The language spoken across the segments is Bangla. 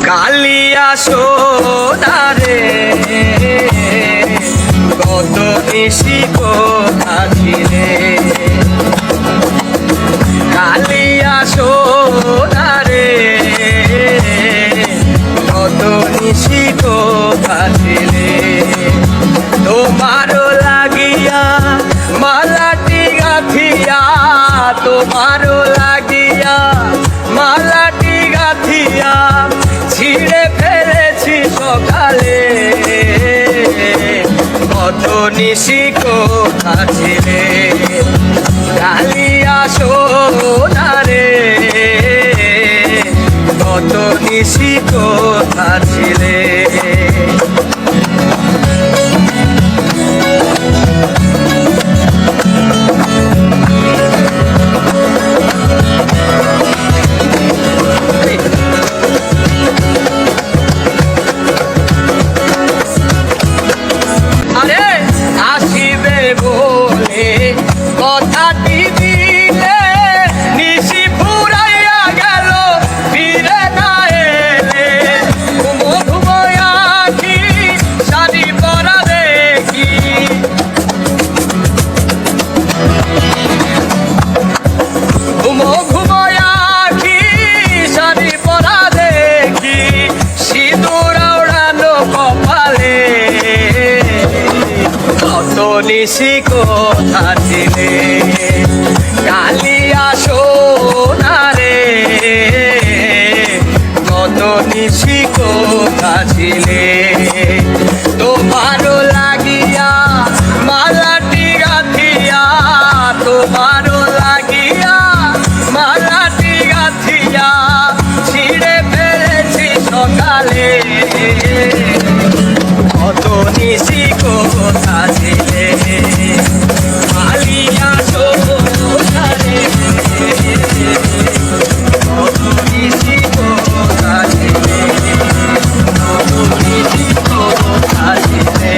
কালিয়া সোনারে কত নিশি কোথা ছিলে, কালিয়া সোনারে কত নিশি কোথা ছিলে। তোমারও লাগিয়া মালাটি গাঁথিয়া, তোমারও লাগিয়া মালাটি গাঁথিয়া ছিঁড়ে ফেলেছি সকালে। কত নিশি কোথা ছিলে, কালিয়া সোনারে কত নিশি কোথা ছিলে। কথাটি দিলে নিশি ফুরাইয়া গেল, ফিরে না এলে। ঘুমো ঘুমো আখি শাড়ি পরা দেখি, ঘুমো ঘুমো আখি শাড়ি পরা দেখি, সিঁদুর ওড়ানো কপালে। কত নিশি কোথা ছিলে, কালিয়া সোনারে কত নিশি কোথা ছিলে। তোমারও লাগিয়া মালাটি গাঁথিয়া, তোমারও লাগিয়া মালাটি গাঁথিয়া ছিঁড়ে ফেলেছি সকালে। কত নিশি কোথা ছিলে, কালিয়া সোনারে কত নিশি কোথা ছিলে, কত নিশি কোথা ছিলে,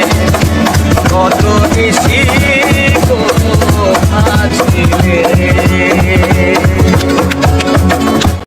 কত নিশি।